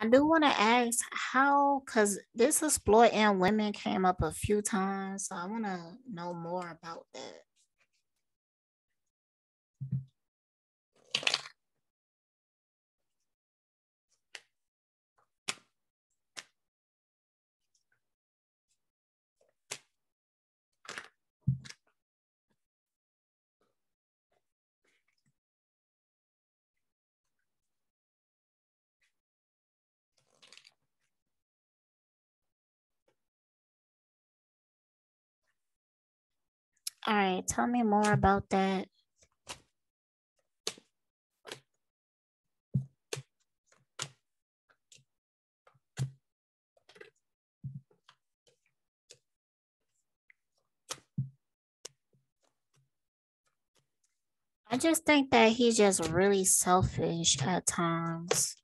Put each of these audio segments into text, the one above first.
I do want to ask how, because this exploiting women came up a few times. So I want to know more about that. All right, tell me more about that. I just think that he's just really selfish at times.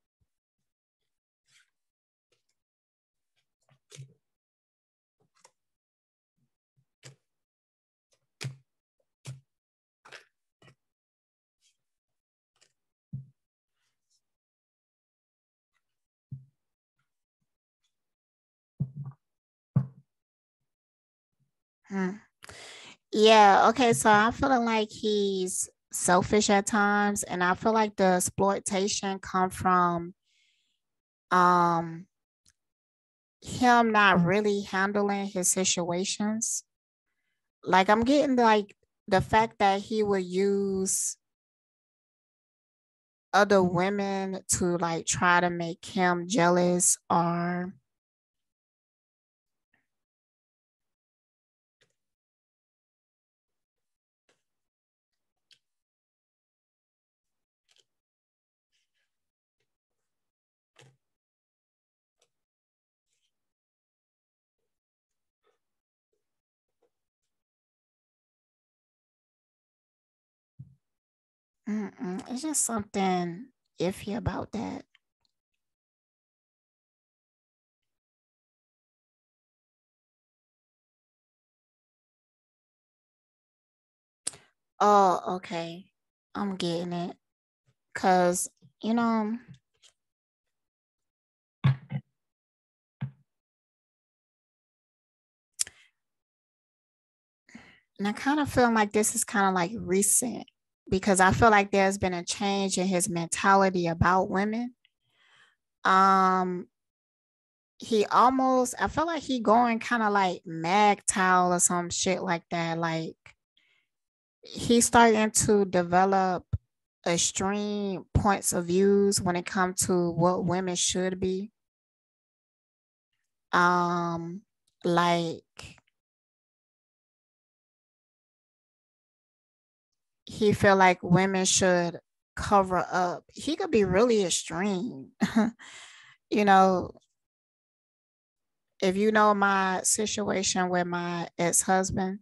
Hmm. Yeah, okay, so I'm feeling like he's selfish at times, and I feel like the exploitation come from um him not really handling his situations. Like I'm getting like the fact that he would use other women to like try to make him jealous or it's just something iffy about that. Oh, okay. I'm getting it. Cause, you know, and I kind of feel like this is kind of like recent because I feel like there's been a change in his mentality about women. Um, he almost I feel like he going kind of like MAGTOW or some shit like that. Like he's starting to develop extreme points of views when it comes to what women should be. Um, like he feel like women should cover up. He could be really extreme. You know, if you know my situation with my ex-husband,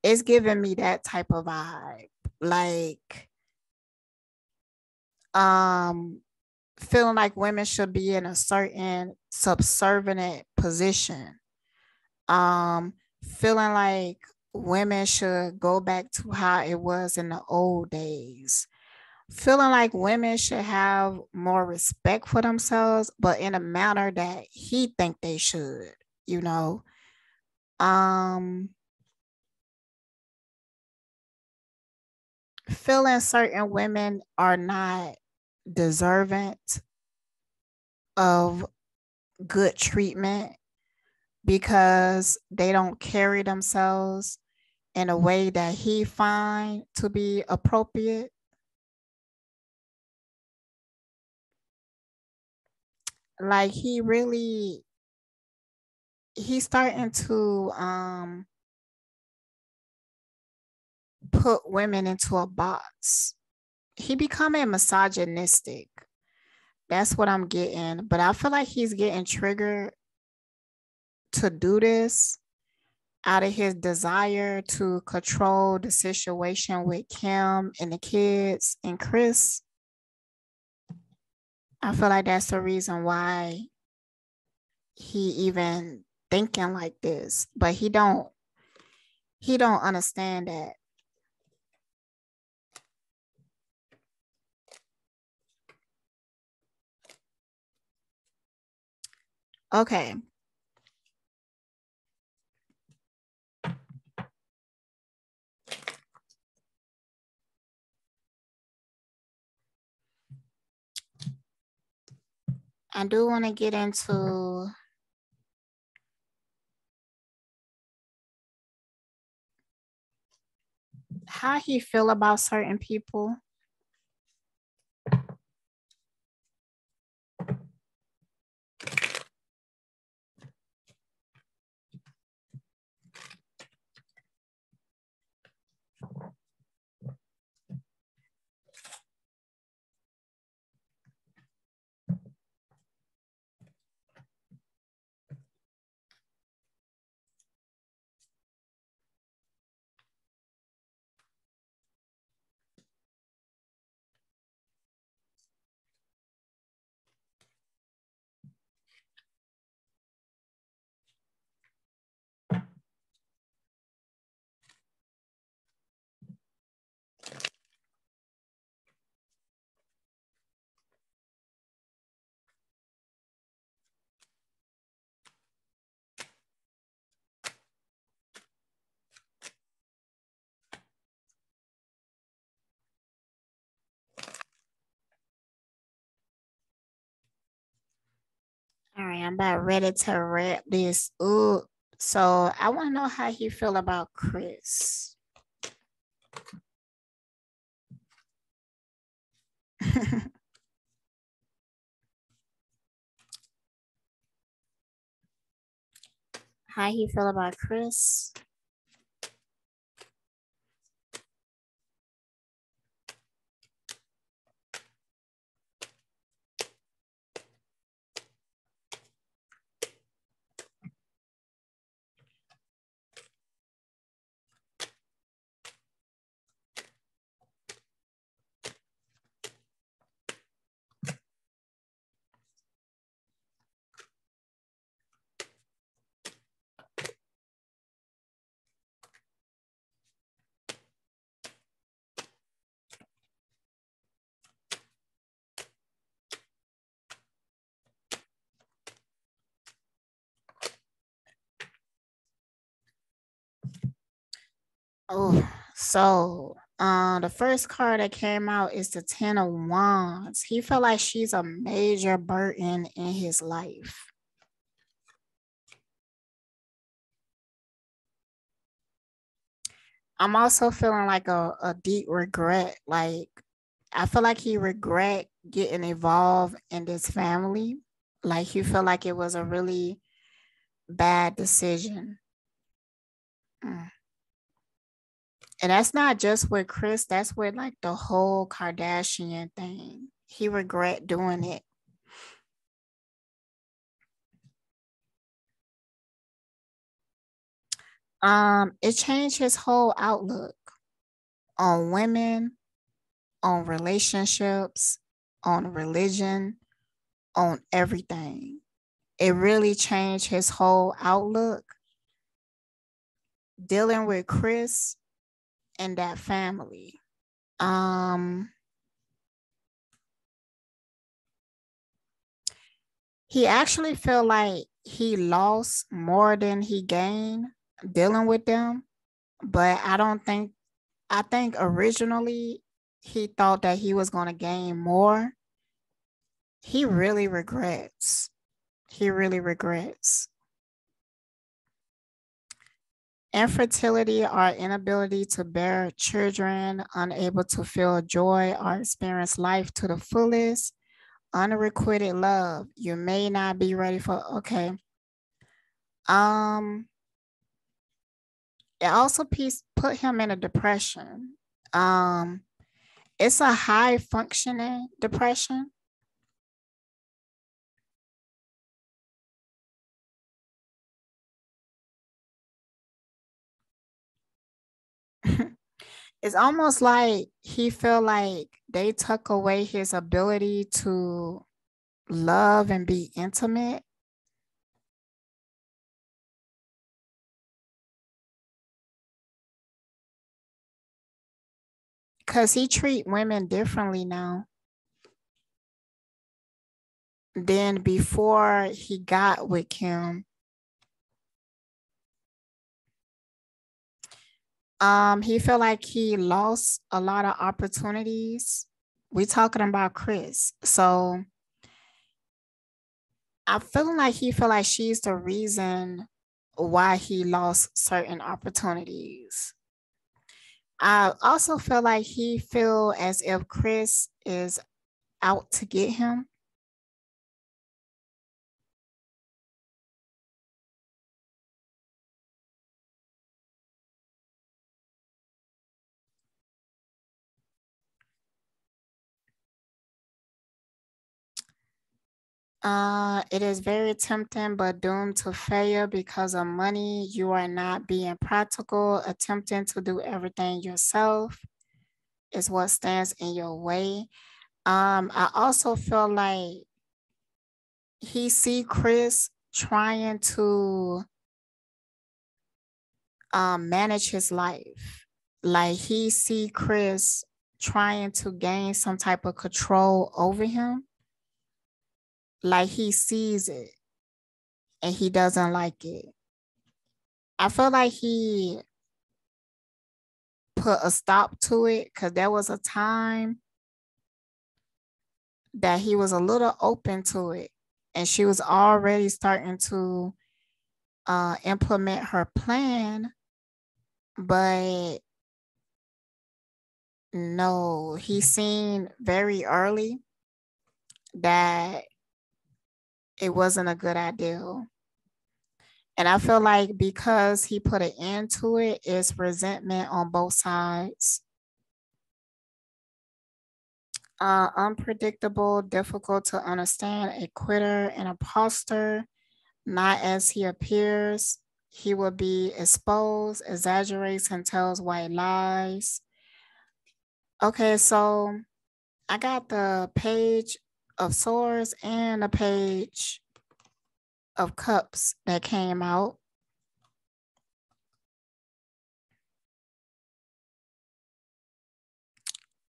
it's giving me that type of vibe. Like um feeling like women should be in a certain subservient position. Um feeling like women should go back to how it was in the old days. Feeling like women should have more respect for themselves, but in a manner that he think they should, you know. Um feeling certain women are not deserving of good treatment because they don't carry themselves in a way that he find to be appropriate. Like he's starting to put women into a box. He becoming misogynistic. That's what I'm getting. But I feel like he's getting triggered to do this out of his desire to control the situation with Kim and the kids and Kris. I feel like that's the reason why he even thinking like this, but he don't understand that. Okay. I do want to get into how he feel about certain people. All right, I'm about ready to wrap this up. So I want to know how he feel about Kris. How he feel about Kris. Oh, so the first card that came out is the Ten of Wands. He felt like she's a major burden in his life. I'm also feeling like a deep regret. Like I feel like he regret getting involved in this family. Like he felt like it was a really bad decision. Mm. And that's not just with Kris, that's with like the whole Kardashian thing. He regret doing it. It changed his whole outlook on women, on relationships, on religion, on everything. It really changed his whole outlook dealing with Kris and that family. Um, he actually felt like he lost more than he gained dealing with them, but I think originally he thought that he was going to gain more. He really regrets. He really regrets. Infertility or inability to bear children, unable to feel joy or experience life to the fullest, unrequited love. You may not be ready for, okay. Um, it also put him in a depression. Um, it's a high functioning depression. It's almost like he felt like they took away his ability to love and be intimate because he treat women differently now. then before he got with Kim, he felt like he lost a lot of opportunities. We talking about Kris. So I feel like he felt like she's the reason why he lost certain opportunities. I also feel like he feel as if Kris is out to get him. It is very tempting but doomed to failure because of money. You are not being practical, attempting to do everything yourself is what stands in your way. I also feel like he see Kris trying to manage his life. Like he see Kris trying to gain some type of control over him. Like he sees it and he doesn't like it. I feel like he put a stop to it because there was a time that he was a little open to it and she was already starting to implement her plan, but no, he seen very early that it wasn't a good idea. And I feel like because he put an end to it, it's resentment on both sides. Unpredictable, difficult to understand, a quitter, an imposter, not as he appears. He will be exposed, exaggerates, and tells white lies. Okay, so I got the page of swords and the page of cups that came out.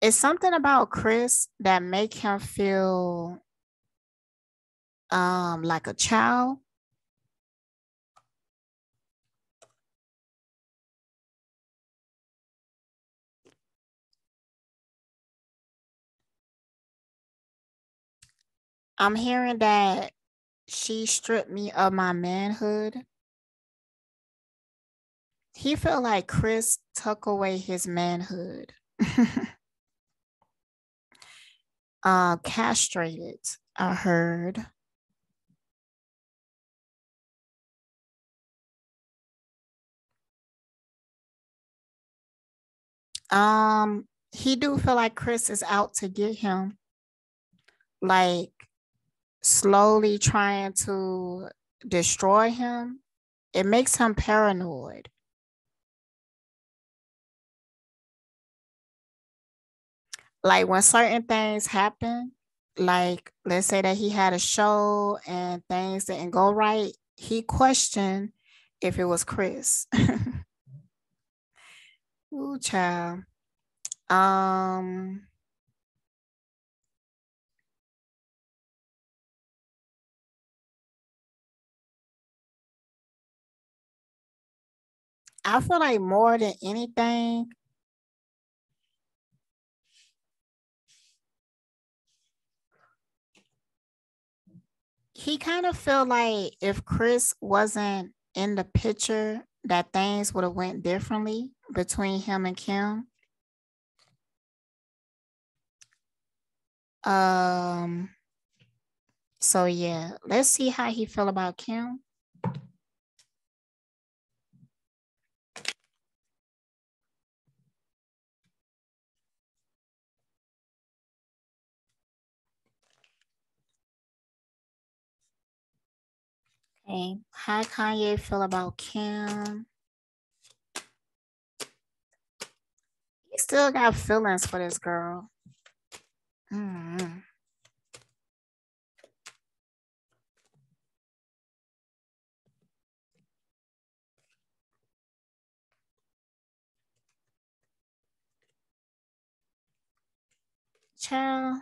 It's something about Kris that make him feel like a child. I'm hearing that she stripped me of my manhood. He felt like Kris took away his manhood. Castrated, I heard. He do feel like Kris is out to get him, like slowly trying to destroy him. It makes him paranoid. Like when certain things happen, like let's say that he had a show and things didn't go right, he questioned if it was Kris. Ooh, child. Um, I feel like more than anything, he kind of feel like if Kris wasn't in the picture, that things would have went differently between him and Kim. Um, so yeah, let's see how he feel about Kim. Okay, how Kanye feel about Kim? He still got feelings for this girl. Mm-hmm. Child,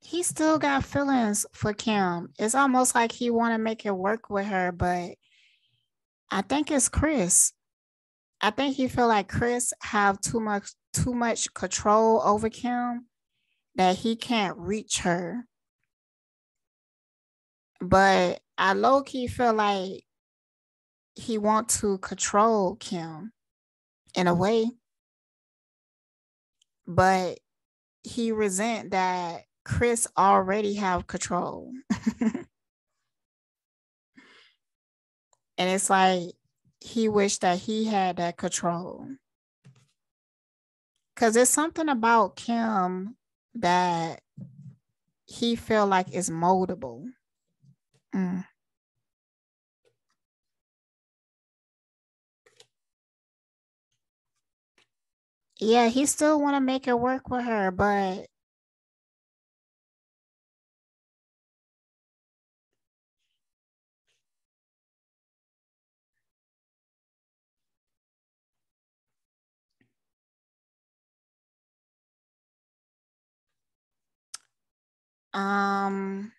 he still got feelings for Kim. It's almost like he want to make it work with her, but I think it's Kris. I think he feel like Kris have too much control over Kim that he can't reach her. But I low key feel like he want to control Kim in a way, but he resent that Kris already have control. And it's like he wished that he had that control. Cause it's something about Kim that he feel like is moldable. Mm. Yeah, he still want to make it work with her, but um,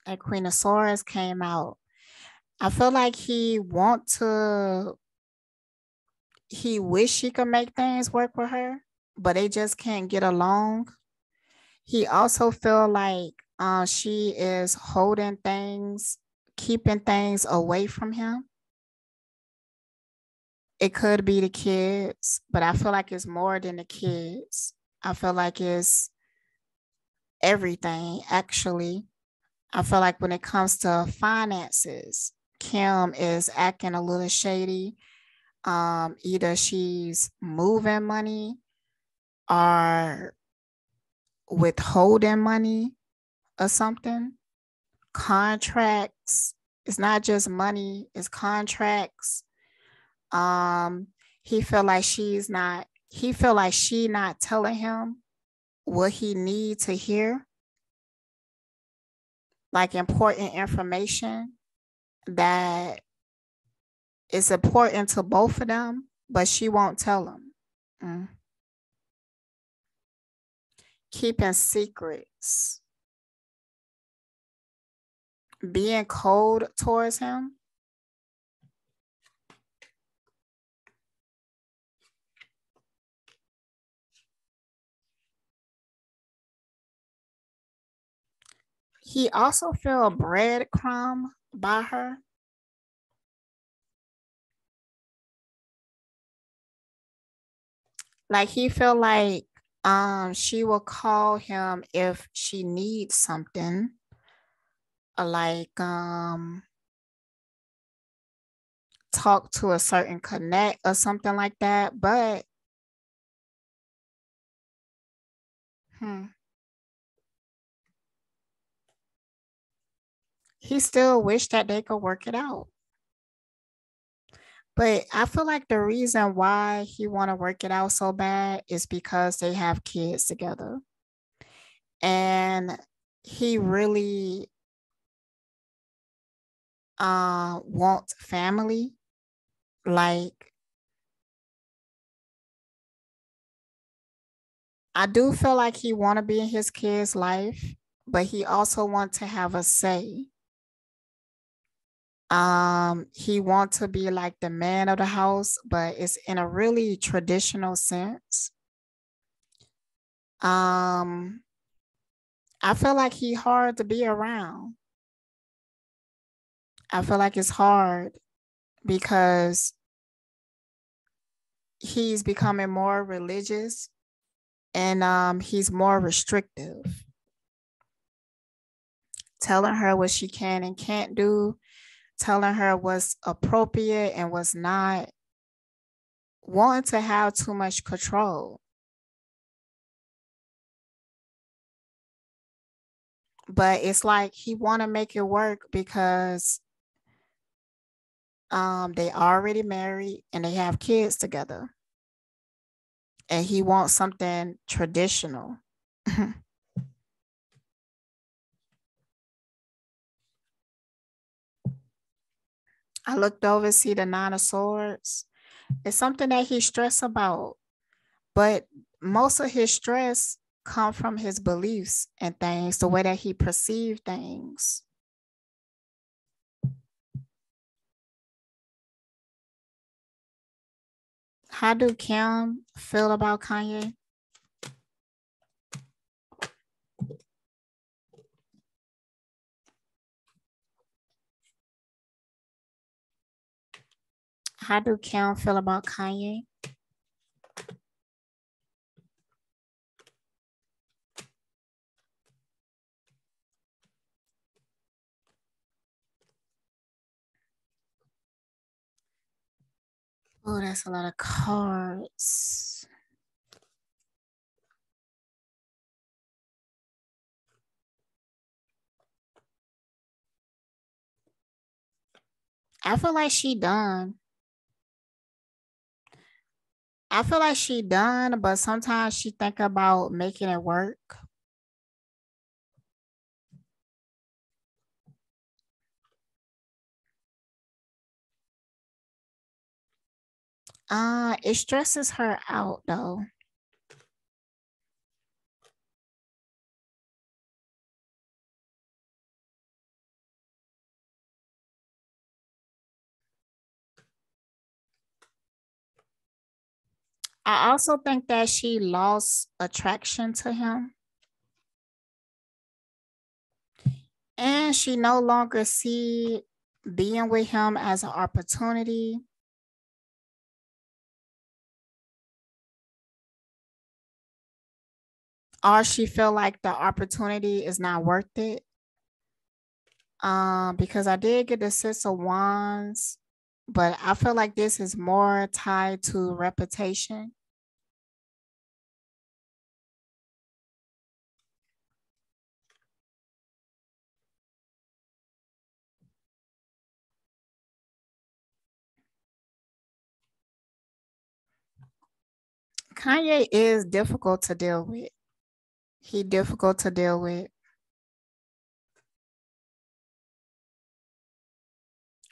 like Queen of Swords came out. I feel like he wish he could make things work with her, but they just can't get along. He also feel like she is holding things, keeping things away from him. It could be the kids, but I feel like it's more than the kids. I feel like it's everything, actually. I feel like when it comes to finances, Kim is acting a little shady. Either she's moving money or withholding money or something. Contracts. It's not just money, it's contracts. Um, he feel like she not telling him what he need to hear, like important information that is important to both of them, but she won't tell him. Mm. Keeping secrets, being cold towards him. He also feel breadcrumb by her. Like he feel like she will call him if she needs something, like talk to a certain connect or something like that. But hmm, he still wish that they could work it out. But I feel like the reason why he want to work it out so bad is because they have kids together. And he really wants family. Like I do feel like he want to be in his kid's life, but he also want to have a say. He want to be like the man of the house, but it's in a really traditional sense. Um, I feel like he hard to be around. I feel like it's hard because he's becoming more religious and he's more restrictive, telling her what she can and can't do, telling her what's appropriate and what's not, wanting to have too much control. But it's like he want to make it work because they already married and they have kids together. And he wants something traditional. I looked over, see the Nine of Swords. It's something that he's stressed about, but most of his stress come from his beliefs and things, the way that he perceived things. How do Kim feel about Kanye? How do Kim feel about Kanye? Oh, that's a lot of cards. I feel like she done. I feel like she done, but sometimes she think about making it work. It stresses her out though. I also think that she lost attraction to him and she no longer see being with him as an opportunity. Or she feel like the opportunity is not worth it. Because I did get the Six of Wands, but I feel like this is more tied to reputation. Kanye is difficult to deal with. He difficult to deal with.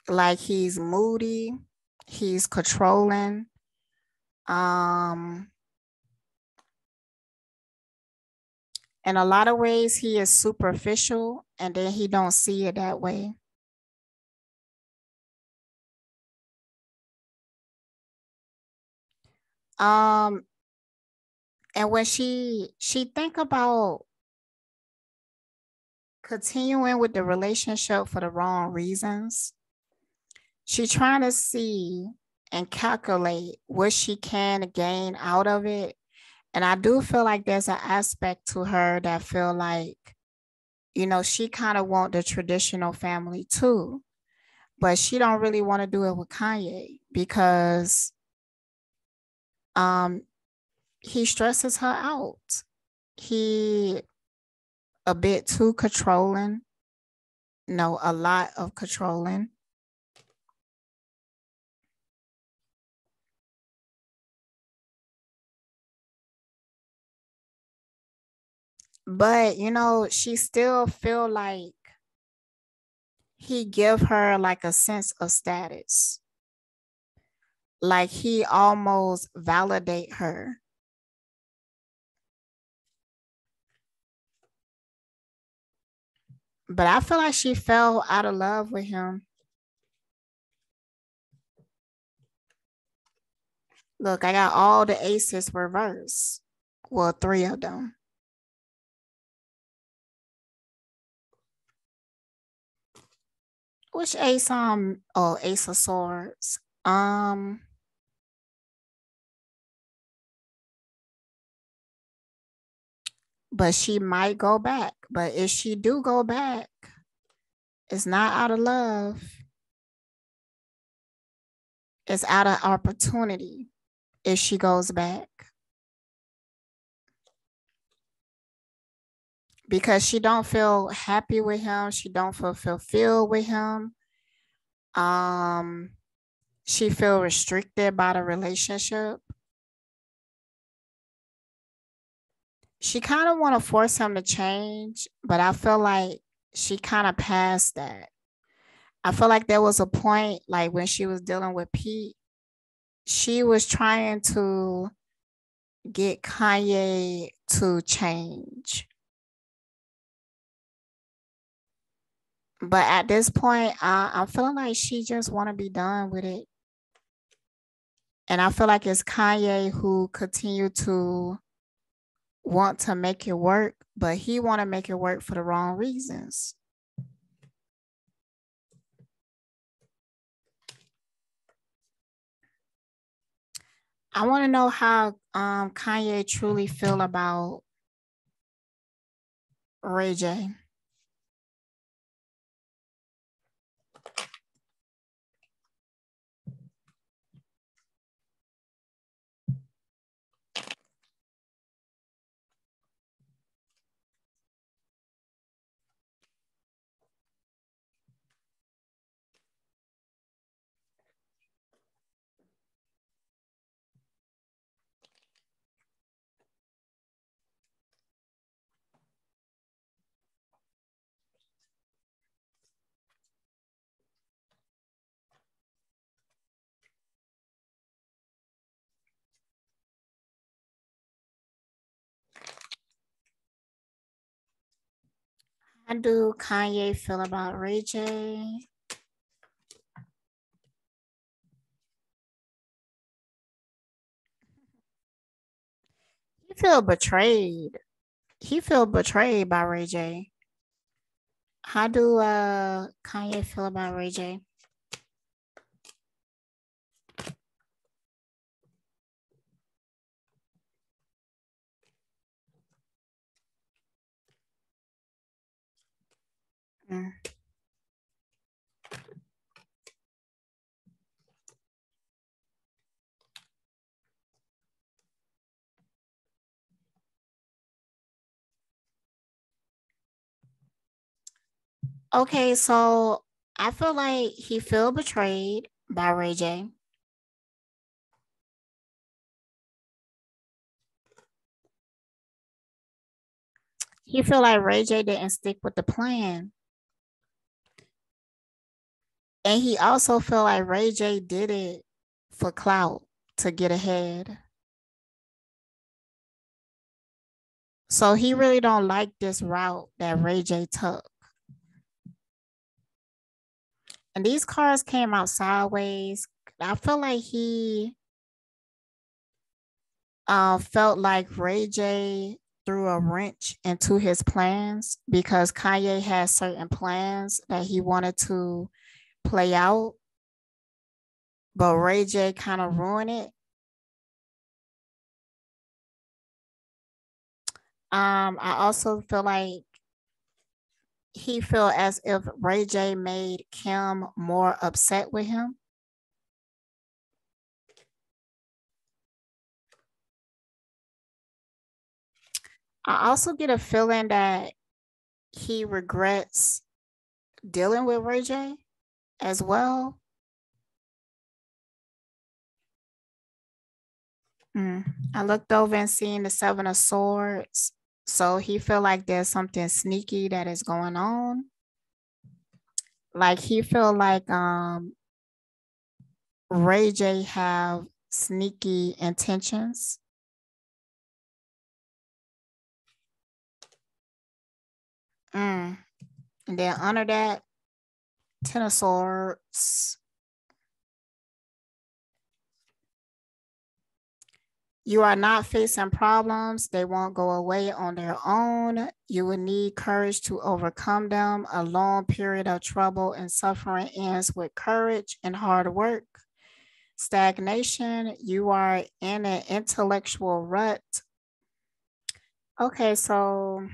Like he's moody, he's controlling. Um, in a lot of ways, he is superficial, and then he don't see it that way. Um, and when she think about continuing with the relationship for the wrong reasons, she trying to see and calculate what she can gain out of it. And I do feel like there's an aspect to her that feel like, she kind of want the traditional family too, but she don't really want to do it with Kanye because um he stresses her out. He a bit too controlling, no, a lot of controlling. But she still feel like he give her like a sense of status. Like he almost validate her. But I feel like she fell out of love with him. Look, I got all the aces reversed. Well, three of them. Which ace? Oh, Ace of Swords. Um, but she might go back. But if she do go back, it's not out of love. It's out of opportunity if she goes back. Because she don't feel happy with him. She don't feel fulfilled with him. Um, she feel restricted by the relationship. She kind of want to force him to change, but I feel like she kind of passed that. I feel like there was a point, like when she was dealing with Pete, she was trying to get Kanye to change. But at this point, I'm feeling like she just want to be done with it. And I feel like it's Kanye who continue to want to make it work, but he want to make it work for the wrong reasons. I want to know how Kanye truly feel about Ray J. How do Kanye feel about Ray J? He feel betrayed. He feel betrayed by Ray J. How do Kanye feel about Ray J? Mm. Okay, so I feel like he feel betrayed by Ray J. He feel like Ray J didn't stick with the plan. And he also feel like Ray J did it for clout to get ahead. So he really don't like this route that Ray J took. And these cars came out sideways. I feel like he felt like Ray J threw a wrench into his plans because Kanye had certain plans that he wanted to play out, but Ray J kind of ruined it. I also feel like he felt as if Ray J made Kim more upset with him. I also get a feeling that he regrets dealing with Ray J as well. Mm. I looked over and seen the Seven of Swords. So he feel like there's something sneaky that is going on. Like he feel like Ray J have sneaky intentions. Mm. And then under that, Ten of Swords. You are not facing problems. They won't go away on their own. You will need courage to overcome them. A long period of trouble and suffering ends with courage and hard work. Stagnation, you are in an intellectual rut. Okay, so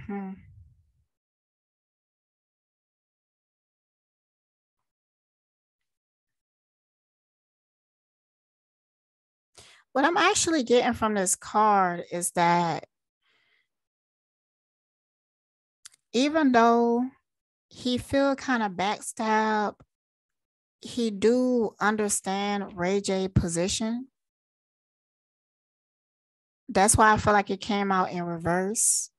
what I'm actually getting from this card is that even though he feel kind of backstab, he do understand Ray J position. That's why I feel like it came out in reverse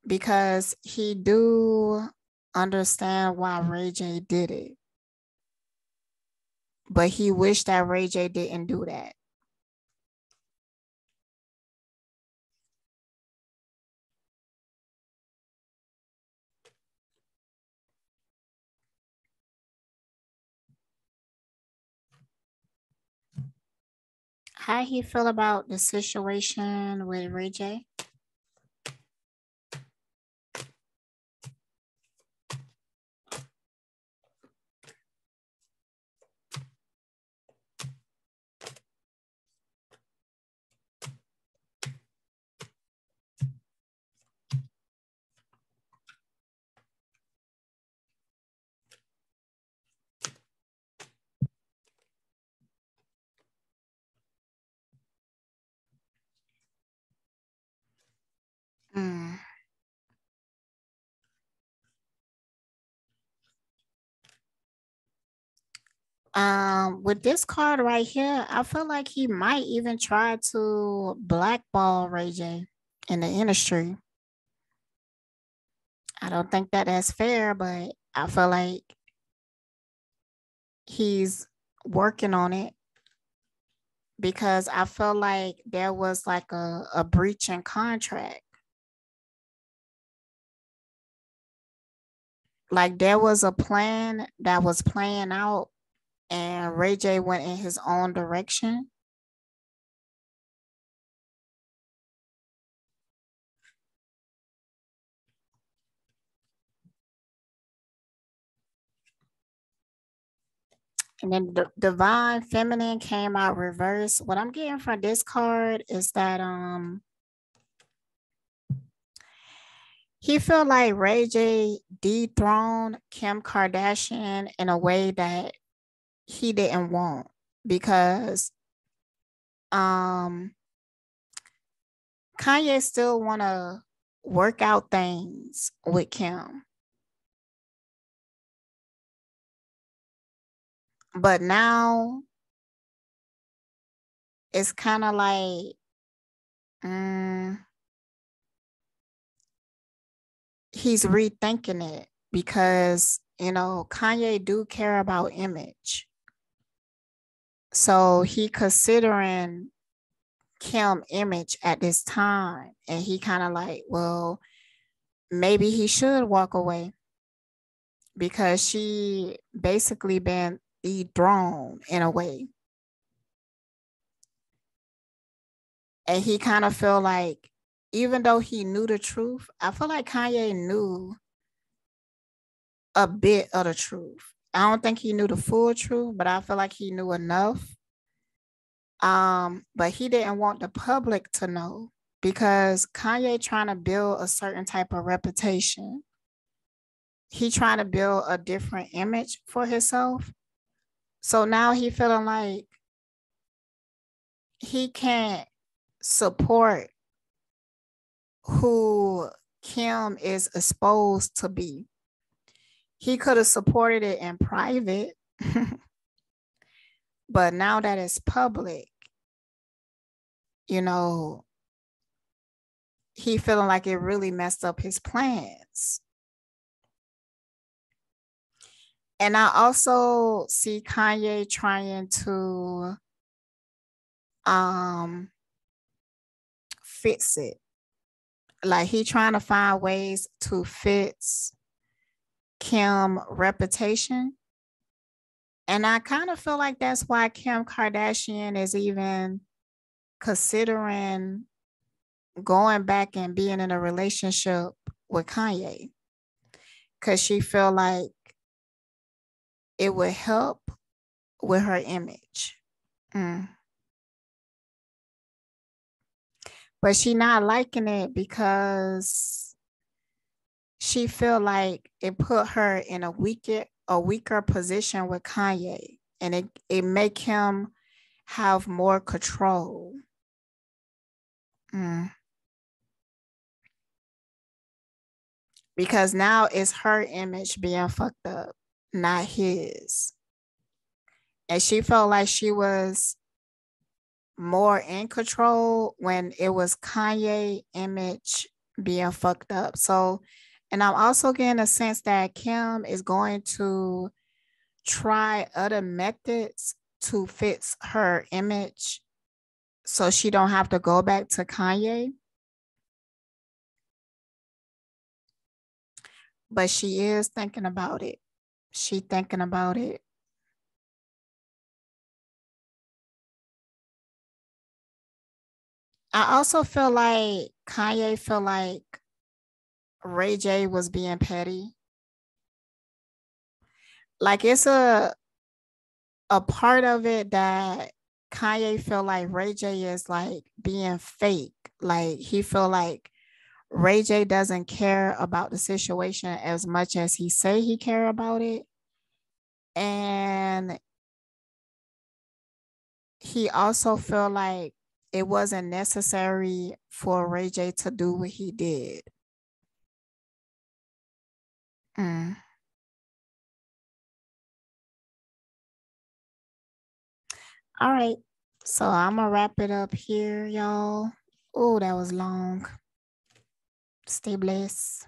because he do understand why Ray J did it. But he wished that Ray J didn't do that. How he feel about the situation with Ray J? Mm. With this card right here, I feel like he might even try to blackball Ray J in the industry. I don't think that that's fair, but I feel like he's working on it because I feel like there was like a breach in contract. Like there was a plan that was playing out and Ray J went in his own direction. And then the divine feminine came out reverse. What I'm getting from this card is that he felt like Ray J dethroned Kim Kardashian in a way that he didn't want because Kanye still want to work out things with Kim. But now it's kind of like he's rethinking it because, you know, Kanye do care about image. So he considering Kim image at this time. And he kind of like, well, maybe he should walk away because she basically been dethroned in a way. And he kind of feel like, even though he knew the truth, I feel like Kanye knew a bit of the truth. I don't think he knew the full truth, but I feel like he knew enough. But he didn't want the public to know because Kanye trying to build a certain type of reputation. He trying to build a different image for himself. So now he feeling like he can't support who Kim is exposed to be. He could have supported it in private, but now that it's public, you know, he feeling like it really messed up his plans. And I also see Kanye trying to fix it. Like he trying to find ways to fix Kim reputation. And I kind of feel like that's why Kim Kardashian is even considering going back and being in a relationship with Kanye. Because she feel like it would help with her image. But she not liking it because she feel like it put her in a weaker position with Kanye, and it make him have more control. Because now it's her image being fucked up, not his. And she felt like she was more in control when it was Kanye image being fucked up. So And I'm also getting a sense that Kim is going to try other methods to fix her image so she don't have to go back to Kanye. But she is thinking about it. She thinking about it. I also feel like Kanye feel like Ray J was being petty. Like it's a part of it that Kanye feel like Ray J is like being fake. Like he feel like Ray J doesn't care about the situation as much as he say he care about it. And he also feel like it wasn't necessary for Ray J to do what he did. Mm. All right. So I'm gonna wrap it up here, y'all. Oh, that was long. Stay blessed.